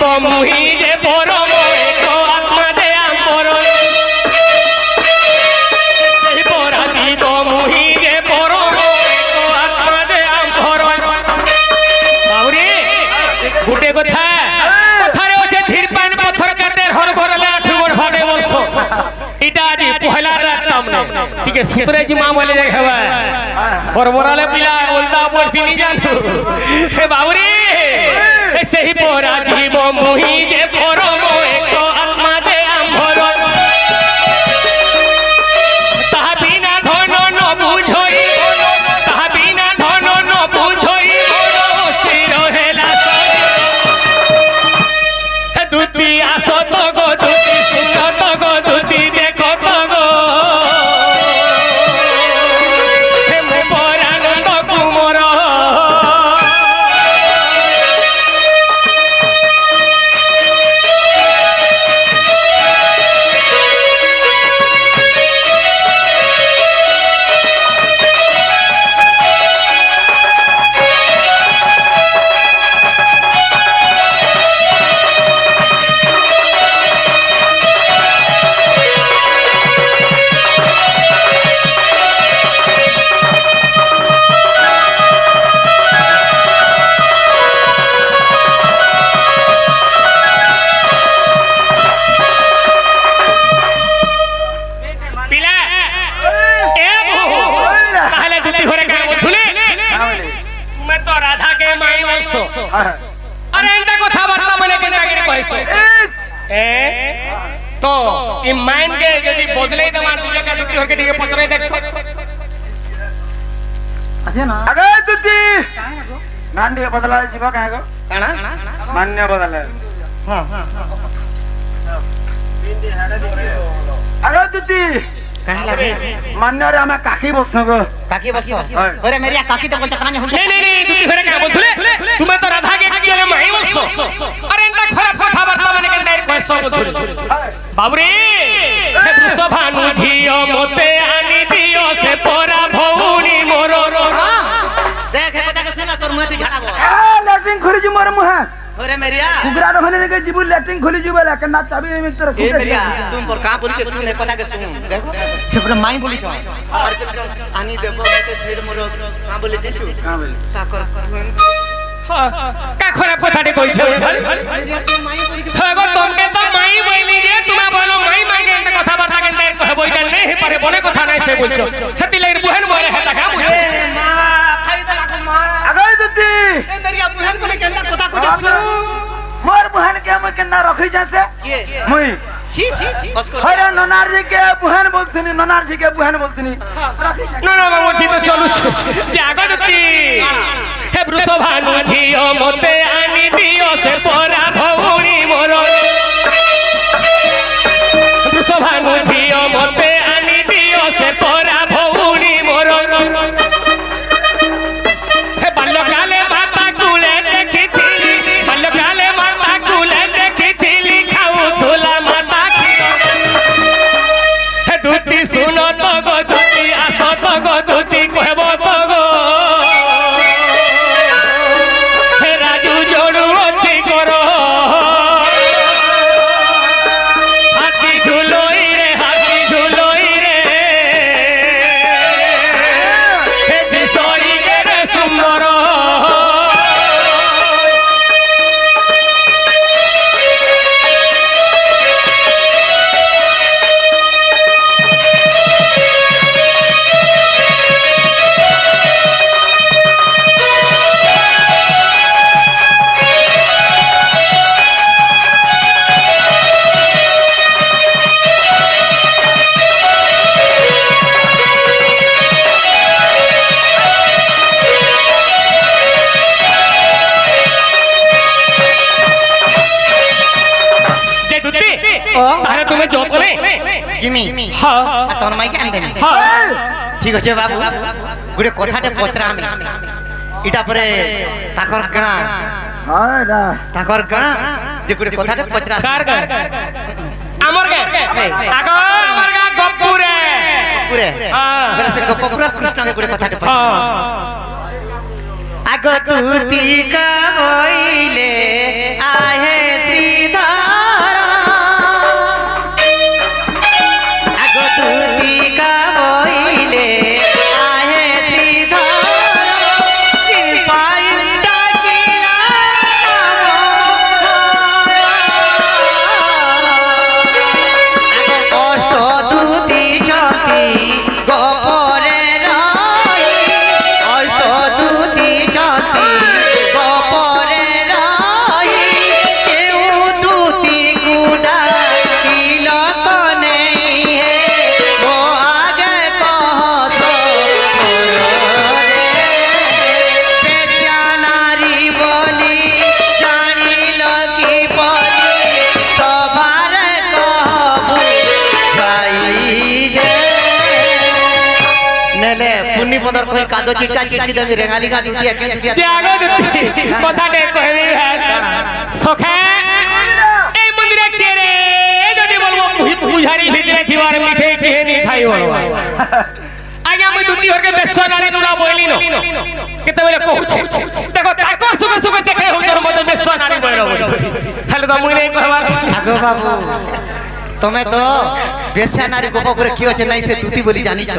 জীব মুহি যে পরম এক আত্মা দে আমর সেই পরা জীব মুহি যে পরম এক আত্মা দে আমর বাউরি গুটে কথা কথারে আছে ধীর পান পথর কাটে হর ঘরলে আঠু বড় ভাবে বলছ এটা আজি পহলা রাত নামনে ঠিক আছে সুতরে জি মা বলে দেখাবা হরবরালে পিলা ওলদা বলছি নি জানো হে বাউরি সেই পরা জীব মুহি যে পরম এক আত্মা দে আম্ভর তাহা বিনা ধন ন বুঝই তাহা বিনা ধন ন বুঝই স্থির হেলা দুতি আসত গো দুতি সুনত গো দুতি দেখত গো হে মো পরানন্দ কুমর अरे एंता कथा बार्ता मने केना करे कहैसो तो ई माइंड के यदि बदलै दमा दुले का दुती होके ठीक पचरै देखतो আছে না আগে দুতি নান্ডি বদলা जीवा काहे गो काना मान्य बदला हां हां अरे दुती काहे लागे मान्य रे हम काकी बसो गो काकी बसो अरे मेरिया काकी तो बोलता काने नहीं नहीं दुती होरे का बोलथुले तुम्हें तो राधा के चले माई बसो अरे एंता खराब कथा वार्ता माने के डायरेक्ट कहसो बोलथुले बाबूरे हे वृषभानु झियो मोते आनी दियो से पोरा भौनी मोर देख हे कथा के सुना तोर मुहे झाड़ाबो लैट्रिन खोली जु मोर मुहे अरे मेरिया कुगरा रहने के जीबू लैट्रिन खोली जु बेला के ना चाबी में तोर ए मेरिया तुम पर का बोल के सुन हे कथा के सुन देखो सेपड़ा माई बोली छ और आनी देखो के स्पीड मोर का बोले जेछु का बोले का कर का खराब कथाटे कहि छ हगो तुमके तो माई बोली जे तुमा बोलो माई मांगे एंत कथा वार्ता के अंदर कहबो इटा नहीं हे पारे बने कथा नहीं से बोलछो छति लगिर बुहन बोले है ता का मुझे मां खाई ता लाख मां अगै दती ए मेरी बुहन बोले के अंदर कथा कथा सुन मोर बुहन के हम केना रखै जसे मुई सी बस को अरे ननार जी के बुहन बोलथनी ननार जी के बुहन बोलथनी ना ना मोटी तो चलू जागो दती हे वृषभानु झियो मोते आनी दियो से पोरा भौणी मोर वृषभानु झियो मोते आनी दियो से पोरा भौणी मोर हे बाल्यकाले माता कुले देखिथिली बाल्यकाले माता कुले देखिथिली खाउथुला माता हे दुती सुनो तो गो दुती आसो तो गो दुती कहबो तो गो तारे तुम्हें जोत ले जिमी हां तोन माई के आंदे हां ठीक আছে বাবু গুড়ে কথাটা পচরা আমি ইটা পরে তাকর গা हां दा তাকর গা যে গুড়ে কথাটা পচরা কার গা আমর গা আগো আমর গা গপুরে পুরে हां বলে সে গপুরা কৃষ্ণ के গুড়ে কথাটা হাঁ আগো তুতি কা হইলে আহে দুতিকা বইলে আহে শ্রীধর চিপাই ডাকিলা কষ্ট দুতি ছতি গোপরে রই কষ্ট দুতি ছতি গোপরে রই কেউ দুতি গুডা তিলক নেই হে ও আগে কহত রে পেশা নারী বলি জানিল কি পরি সবার কহবু ভাই যে নেলে পুনি পদর কই কাদো চিটা চিঠি দেবি রেঙালি গা দুতিয়া কে দুতিয়া ত্যাগ দুতি কথাটে কইবি সখা এই মন্দিরে কে রে যদি বলবো বুঝারি ভিতরে থিবার মিঠে কেহেনি খাই বলবা আগে আমি দুটি ঘরকে বেশ্বনারী নুরা বইলি ন কেতেবেলে কহুছে দেখো তাকর সুখে সুখে দেখে হুজুর মতে বেশ্বনারী বইলো তাহলে তো মুই নাই কহবা আগো বাবু তুমি তো বেশা নারী গোপপুরে কি হচ্ছে নাই সে দুতি বলি জানিছ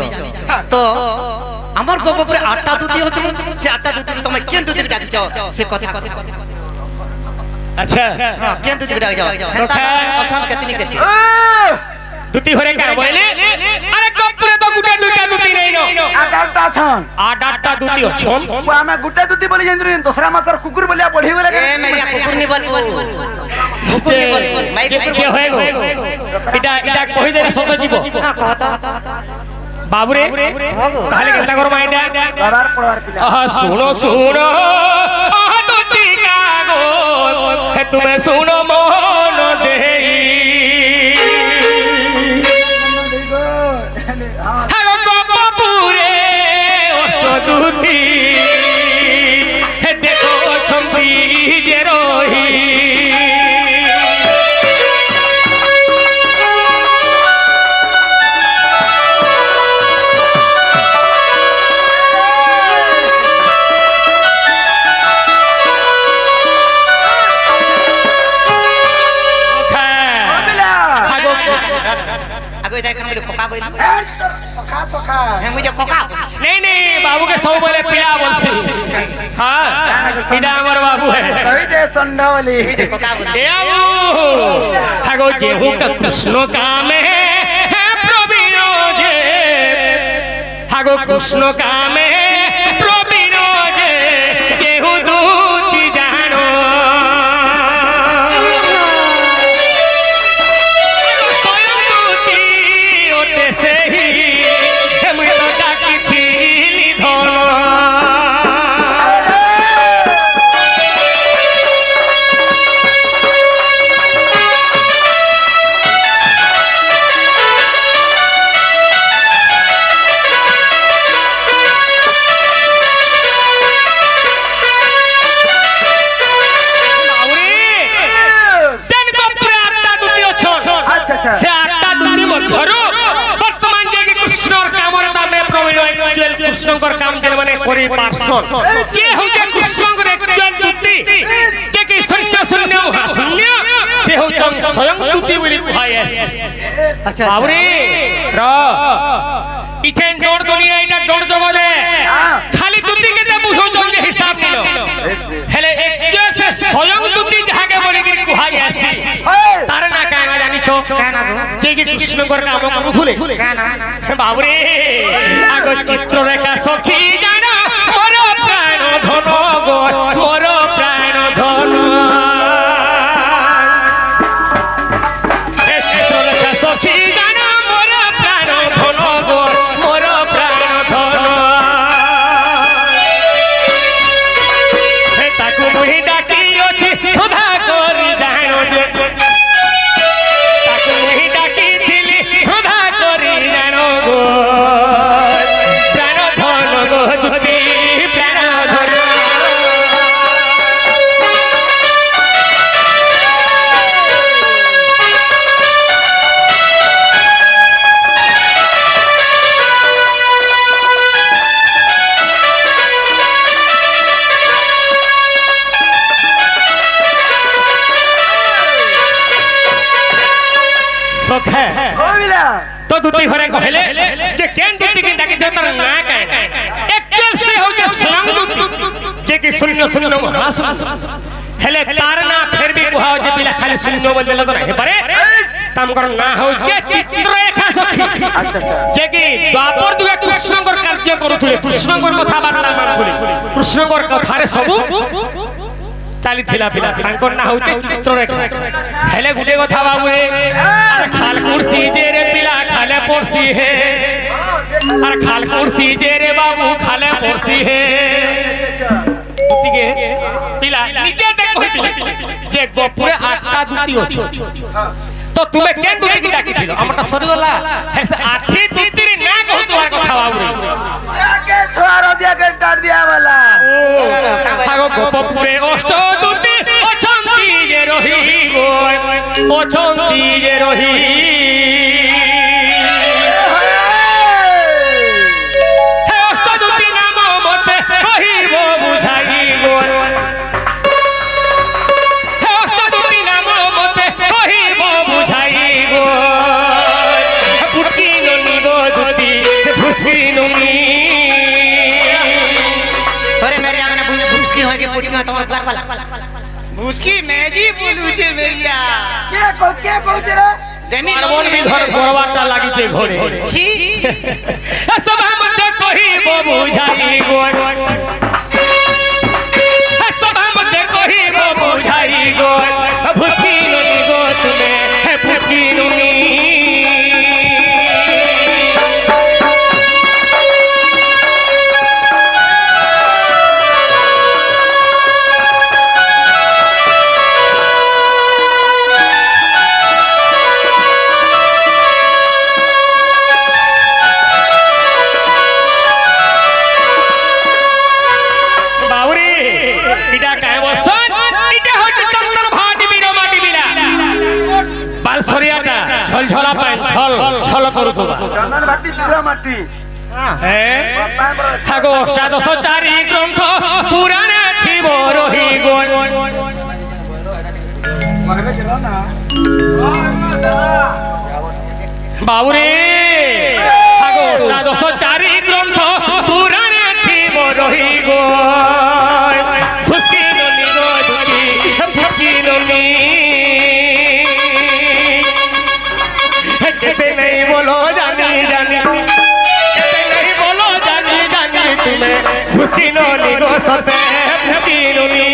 তো আমার গোপপুরে 8টা দুতি হচ্ছে সে 8টা দুতি তুমি কেন দুতি ডাকিছ সে কথা আচ্ছা হ্যাঁ কেন দুতি ডাকিছ সেটা কথা কেতনি কেতনি দুটি ঘরে কার বইলে আরে গোপপুরে তো গুটা দুটা দুটি নাই ন আটাটা ছন আটটা দুটি অছন আমি গুটা দুটি বলি জানি দোসরা মাসর কুকুর বলিয়া পড়ি গলে এ মেরিয়া কুকুর নি বল কুকুর নি বল মাই কুকুর কে হয়ে গো এটা কই দে সত জীব হ্যাঁ কথা বাবুরে তাহলে কেনটা করবা এটা লড়ার পড়ার পিলা আহা শুনো শুনো আহা দুটি কাগো হে তুমি শুনো মন দেই হ্যালো গোপপুরে অষ্ট দুটি হে দেখো ছবি যে রহি আগো দেখ আমি কোকা বইল সখা সখা হ্যাঁ মুই যে কোকা नहीं नहीं बाबू के सब बोले पिला बोलसी हाँ इडा हमार बाबू है কই দে সন্ডাওলি মুই যে কোকা বইল ए बाबू हागो जेहू का कृष्ण काम है प्रवीण जे हागो कृष्ण काम है प्रवीण जे जेहू दूती जानो स्वयं दूती ओटे से ही मुई तो डाकी थीली धोनो আচ্ছা আচ্ছা সে আটটা দুটি মধ্যরু বর্তমান যে কৃষ্ণর কামর দামে প্রবীণ একচুয়াল কৃষ্ণকর কাম যে মানে করি পারছন যে হচ্ছে কৃষ্ণকর একচুয়াল দুটি যে কি শূন্য শূন্য মহাশূন্য সে হচ্ছে স্বয়ং দুটি বলি কুহাই আছে আচ্ছা বাবুরে র ইছেন জোড় দুনিয়া এটা জোড় জগতে খালি দুটি কেতে বুঝো যে হিসাব নিল হেলে একচুয়াল সে স্বয়ং দুটি যাকে বলি কি কুহাই আছে তার না কানা জানিছো কেন আগো যে কি কৃষ্ণকর কাম করুথুলে কেন বাবুরে আগ চিত্ররেখা সখী জানা মোর প্রাণ ধন গো মোর প্রাণ ধন চিত্ররেখা সখী জানা মোর প্রাণ ধন গো মোর প্রাণ ধন তাকু মুহি ডাকি অছি সুধা করি জানো যে তাকু মুহি ডাকি দিলি সুধা করি জানো গো প্রাণ ধন গো দুতি প্রাণ ধন সখা কইলা तो दुती घरे कहले जे केन दुती के डाके तार ना काहे एक्चुअल से हो जे स्वयं दुती जे कि सुनियो सुनियो हेले तार ना फिर भी कुहाओ जे बिला खाली सुनियो बोल देला तो रहे पारे तम कर ना हो जे चित्ररेखा सखी जे कि द्वापर दुए कृष्णकर कार्य करूथुले कृष्णकर कथा बार्ता मानथुले कृष्णकर कथारे सबु चाली थिला पिला तांकर ना होचे चित्ररेखा हेले गुटे कथा बाबू रे अरे खाल कुर्सी जे रे पिला खाले पड़सी हे अरे खाल कुर्सी जे रे बाबू खाले पड़सी हे दुती के पिला निजे देख होती जे गोपुरे आटा दुती होछो तो तुम्हें केन दुती की डाकी थिलो हमटा सरी गला हे से आठी दुती रे ना कहू तोर कथा बाबू रे के थोड़ा दिया के डाट दिया वाला हागो गोपुरे अष्ट दुती अछंती जे रही गो अछंती जे रही हे अष्ट दुती नाम मते कहिब बुझाई गो हे अष्ट दुती नाम मते कहिब बुझाई गो पुटकी ननी गो दुती फुसकी ननी अरे मेरे आने भूसकी होके पुटकी में तो वाला भूसकी मैं जी बोलू छे मेरिया के पहुंचे रे देमी मन भी धर घोरवाटा लागी छे घोड़े छी सभा मध्य कहिब बुझाई गो सभा मध्य कहिब बुझाई गो फुसकी ननी गो तुमे हे फुसकी ननी झलझला पाए झल झल करूथबा चंदन भाटी चूड़ा माटी हागो अष्टादश चारि ग्रंथ पुराण थिब रही गो मरबे चलो ना बाबूरे हागो अष्टादश चारि ग्रंथ पुराण थिब रही गो फुसकी ननी गो दुती फुसकी ननी कहते नहीं बोलो जानी जानी कहते नहीं बोलो जानी जानी तुम्हें फुसकी ननी गो ससे फुसकी ननी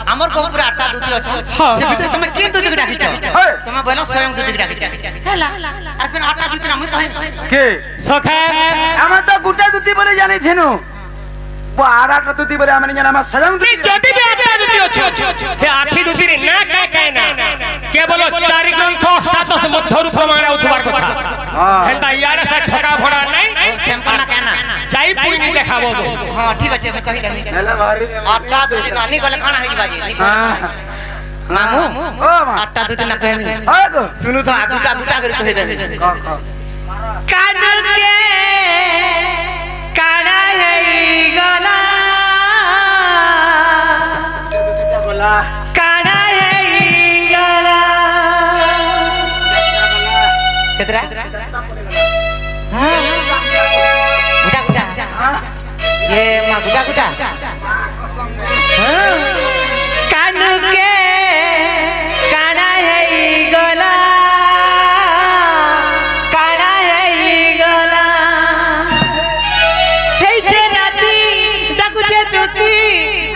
हमर को पूरा आटा दूती अछि से भीतर तमे के दूती के डाकी छ तमे बोलो स्वयं दूती के डाकी छ हेला और फिर आटा दूती ना मुई कहि के सखा हम तो गुटा दुती बोले जाने छेनु वो आरा दुती बोले हमने जाना हम स्वयं नी जति भी आटा दूती अछि से आठी दूती रे ना काहे ना केवल चारि ग्रंथ अष्टादश मध्यरु प्रमाण उठवार कथा हेता यारे से ठका भड़ा नै सिंपल ना कहना चाहि पुई नहीं देखाबो हां ठीक अछि मैं कहि देमी हेला भारी आटा दूती नानी गले खाना है बाजी मामू ओ मां आटा दूती ना कहमी हां तो सुनु तो गुटा गुटा कर कहि दे कानर के काड़ा है गला बोला काड़ा है गला कितना हां गुटा गुटा ये मां गुटा गुटा हां कान के काड़ा है गला काड़ा है गला हे जे राती डाकू जे दुती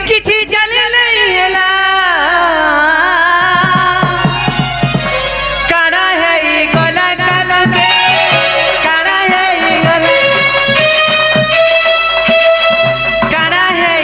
किछि चले नहीं हेला काड़ा है गला कान के काड़ा है गला काड़ा है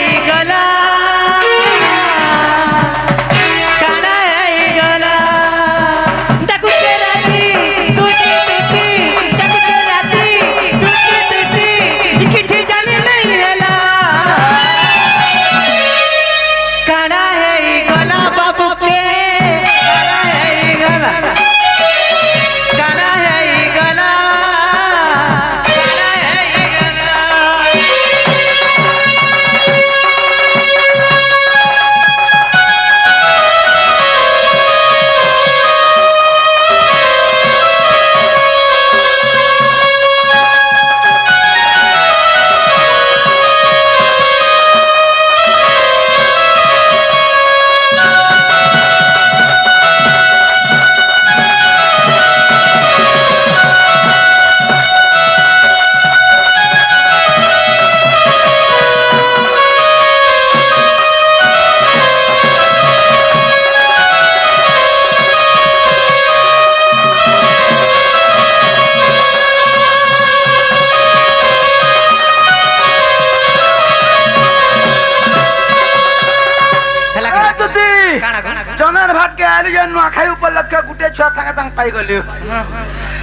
আমার ভাতকে আলি যে নোয়াখাই উপলক্ষে গুটে ছুয়া সাঙ্গে সাঙ্গ পাই গলি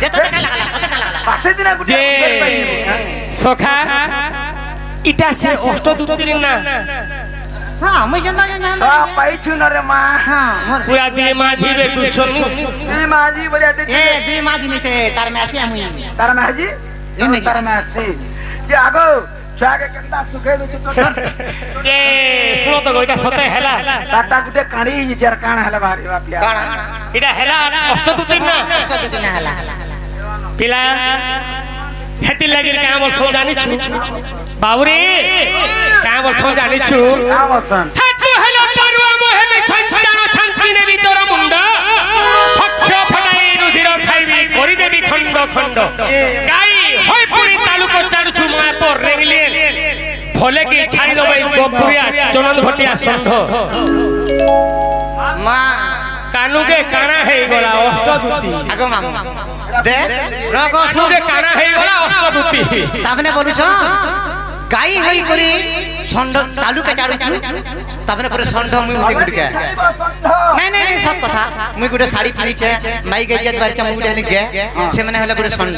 যেতে দেখা লাগলা কত লাগলা পাশে দিনা গুটে যে সখা ইটা সে অষ্টদূতির না হ্যাঁ আমি জানা জানা পাইছু না রে মা হ্যাঁ মোর পুরা দিয়ে মাঝি বে দুছন এই মাঝি বলে এ দুই মাঝি নিচে তার মেসি আমি তার মাঝি তার মাসি যে আগো ছুয়াকে কেনতা সুখে দুছু তো যে শুনো তো এটা সতে হেলা তাটা গুটে কাড়ি যার কাণ হেলা বাড়ি বাপিয়া কাণ এটা হেলা অষ্টদূতির না কষ্ট দিতে না হলা পিলা হেতি লাগির কাম বল সব জানিছু বাবুরে কাম বল সব জানিছু আবসন হাতু হেলা পরুয়া মোহে ছঞ্চানো ছঞ্চিনে ভিতর মুন্ড ফক্ষ ফটাই রুধির খাইবি করি দেবি খণ্ড খণ্ড গাই হই পুরি তালুকো চাড়ুছু মায় পর রেগলে ফলে কি ছাড়ি দবাই গোপুরিয়া চনন ঘটিয়া সন্ধ মা কানুকে কানা হেই গলা অষ্টদূতি আগো মামু দে রগো কানুকে কানা হেই গলা অষ্টদূতি তামনে বলুছ গাই হই করি ষণ্ড তালুকে চাড়ুছু তামনে পরে ষণ্ড মুই উঠি গুড়কে নাই নাই সব কথা মুই গুটে শাড়ি পিনিছে মাই গই যেত বারচা মুই গুটে গে সে মানে হলে গুটে ষণ্ড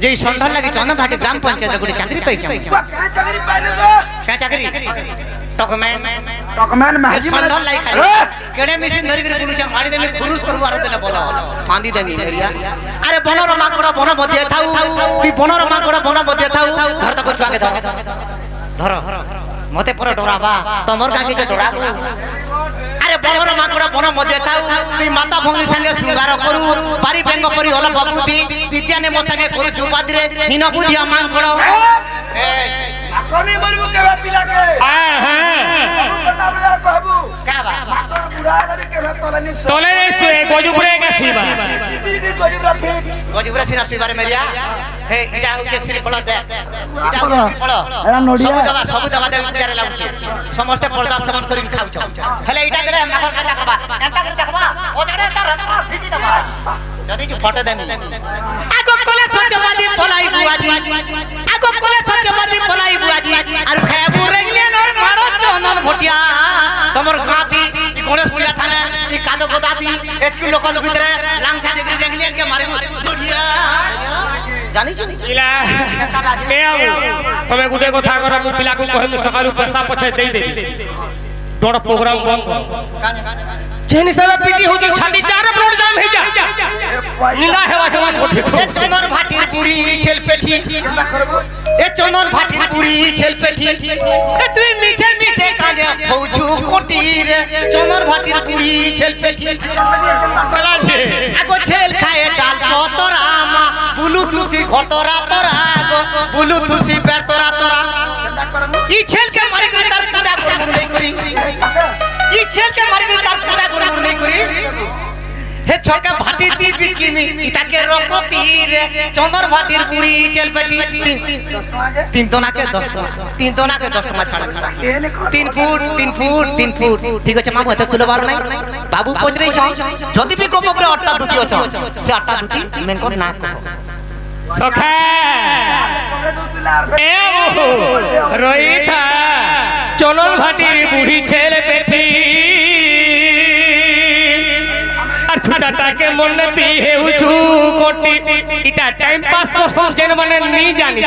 যেই ষণ্ড লাগি চন্দ্রঘাটি গ্রাম পঞ্চায়েত গুটে চাকরি পাইছ কা চাকরি পাইলে গো কা চাকরি টকমে টকম্যান মাঝি ষণ্ড লাই খালি কেড়ে মেশিন ধরি করে বুলুছে মারি দেমি খুরুস করবো আর দেলে বল ফাঁদি দেমি হেরিয়া আরে বনর মাকড়া বন বদিয়ে থাউ তুই বনর মাকড়া বন বদিয়ে থাউ ধর তাকে চুয়াকে ধর ধর মতে পরে ডরাবা তোমার কাছে যে ডরাবো আরে বনর মাকড়া বন বদিয়ে থাউ তুই মাতা ভঙ্গি সঙ্গে শৃঙ্গার করু পারি বেঙ্গ পরি হল বাবুতি বিদ্যানে মো সঙ্গে করু চুপাদিরে হীন বুঝিয়া মাকড় আকনি বলবো কেবা পিলাকে হ্যাঁ হ্যাঁ তাহলে আর কহবু কাবা বুড়া ধরে কেবা তলানি তলে রে শুয়ে গজুপুরে গেছিবা বিদি গজিবরা ফিট গজিপুরা সিনা সুইবারে মেরিয়া হে এটা হচ্ছে শ্রীফল দে এটা ফল এরা নড়িয়া সবু দেবা দেব বিদ্যারে লাগুছে সমস্ত পর্দা সেবন করি খাউছ হেলে এটা দেলে মাখর কাটা করবা এন্তা করে দেখবা ও জড়ে তার ফিটি দেবা যদি যে ফটো দেমি আগো কলে সত্যবাদী পলাই বুয়াজি আগো কলে সত্যবাদী পলাই বুয়াজি আর খেবু রেগলে নর মারো চন্দন ভটিয়া তোমার গাতি গণেশ পূজা থানে এই কাদো গোদাতি এতকি লোকল ভিতরে লাংছা ডিগ্রি রেগলে কে মারিবু ভটিয়া জানিছ পিলা কে আবু তুমি গুটে কথা কর মু পিলাকু কহিমু সকালু পয়সা পছে দেই দেই তোর প্রোগ্রাম বন্ধ যেন হিসাবে পিটি হতো ছাতি চার ব্লড জাম হই যা নিন্দা হেবা হেবা কোঠে এ চন্দন ভাটির পুরি ছেল পেঠি এ চন্দন ভাটির পুরি ছেল পেঠি এ তুই মিছে মিছে কানে ফৌজু কোটির চন্দন ভাটির পুরি ছেল পেঠি বলাছে আগো ছেল খায় ডাল তোরা মা বুলু তুসি ঘতরা তোরা গো বুলু তুসি বের তোরা তোরা ই ছেলকে মারি করে তার পুরা করব নাই করি ই ছেলকে মারি করে তার পুরা করব নাই করি হে ছকা ভাটি দিবি কিনি ইতাকে রকতির চন্দর ভাটির পুরি চেল পেটি তিন তোনাকে 10 টাকা তিন তোনাকে 10 টাকা ছাড় 3 ফুট 3 ফুট 3 ফুট ঠিক আছে মামু এত সুলবার নাই বাবু পচরেই ছ যদি বি কোপ উপরে আটটা দুটি আছে সে আটটা দুটি মেন কোন না সখা এ আবু রইতা চলন ভাটির বুড়ি ছেলে পেঠি আর ছুটাটাকে মনতি হেউছু কোটি ইটা টাইম পাস করছন যেন মানে নি জানি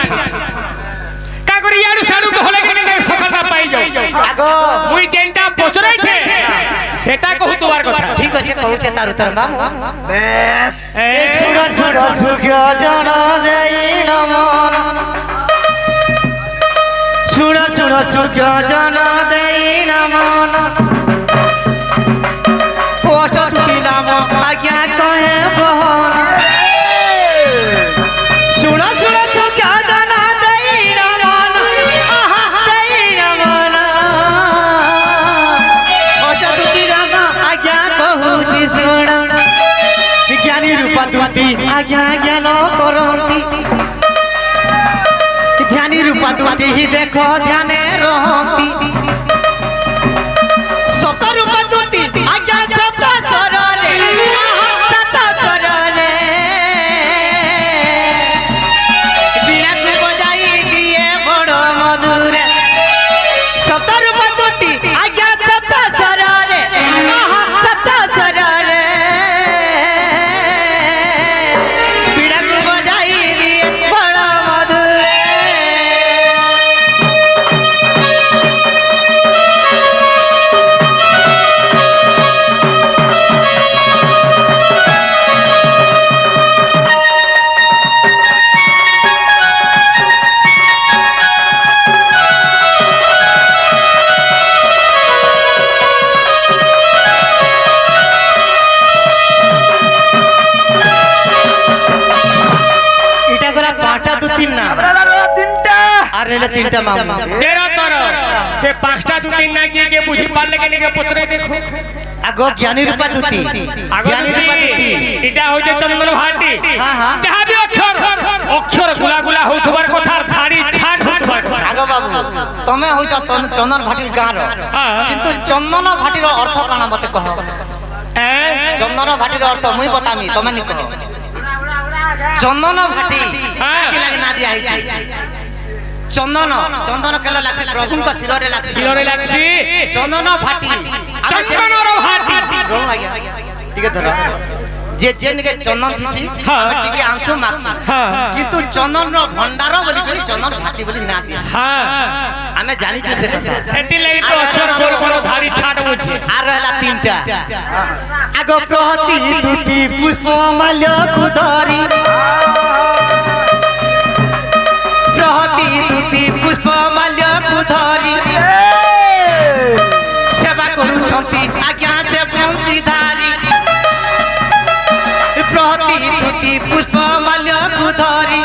কা করি ইয়াড়ু সাড়ু হলে কেনে সকালটা পাই যাও আগো মুই কেনটা পচরাইছে সেটা কহু তোমার কথা ঠিক আছে কହୁছে তার উত্তর মামু বেশ এ সুর সুর সুখ জন দেই নমন সুর সুর সুখ জন দেই নমন পোষ্ট তুতি নাম আজ্ঞা কহে বহন সুর সুর সুখ জন দেই নমন আহা দেই নমন পোষ্ট তুতি নাম আজ্ঞা কহুছি শুণ জ্ঞানী রূপা দুতি আজ্ঞা জ্ঞান করন্তি ধ্যানী রূপা দুতি দেখ ধ্যানে রহন্তি সত রূপা দুতি আজ্ঞা সত চরণে সত চরণে বীণাকে বজাই দিয়ে বড় মধুরে সত রূপা দুতি আজ্ঞা সত চরণে সত চরণে রইলে তিনটা মামু তেরা তর সে পাঁচটা দুটি না কে বুঝি পারলে কেন কে পচরে দেখো আগো জ্ঞানী রূপা দুতি জ্ঞানী রূপা দুতি এটা হইছে চন্দন ভাটি হ্যাঁ হ্যাঁ যাহা বি অক্ষর গুলা গুলা হউথবার কথা ধাড়ি ছাট হউথবার আগো বাবু তুমি হইছ চন্দন ভাটির গাঁর কিন্তু চন্দন ভাটির অর্থ কানা মতে কহ চন্দন ভাটির অর্থ মুই বতামি তুমি নি কহ চন্দন ভাটি কাকি লাগি না দিয়া হইছে চন্দন চন্দন কেন লাগছে প্রভুଙ୍କ শিରରେ লাগছে চন্দন ভাটি চন্দনর ভাটি রো আজ্ঞা ঠিক ধর যে যে নিকে চন্দন দিছি আমি টিকে আংশু মাছি কিন্তু চন্দনর ভণ্ডার বলি করি চন্দন ভাটি বলি না দিয়া আমি জানিছু সে কথা সেটি লাগি তো অক্ষর বড় বড় ধাড়ি ছাট হউছে আর রহলা তিনটা আগো প্রহতি দুটি পুষ্প মাল্য কুধরি প্রহতি দুটি পুষ্প মাল্য কুধরি সেবা করুছন্তি আজ্ঞা সে বংশীধারী প্রহতি দুটি পুষ্প মাল্য কুধরি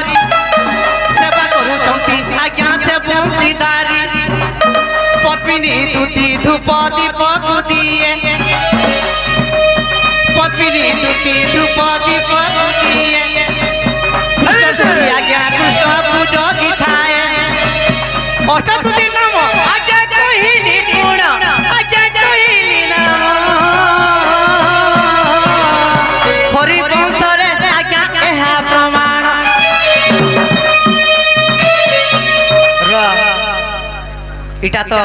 সেবা করুছন্তি আজ্ঞা সে বংশীধারী পদ্মিনী দুটি ধূপ দীপক দিয়ে পদ্মিনী দুটি ধূপ দীপক দিয়ে আজ্ঞা কৃষ্ণ পুজো গীতায় অষ্ট দুটি নাম আজ্ঞা কহিলি গুণ আজ্ঞা কহিলি নাম হরি বংশরে আজ্ঞা এহা প্রমাণ এটা তো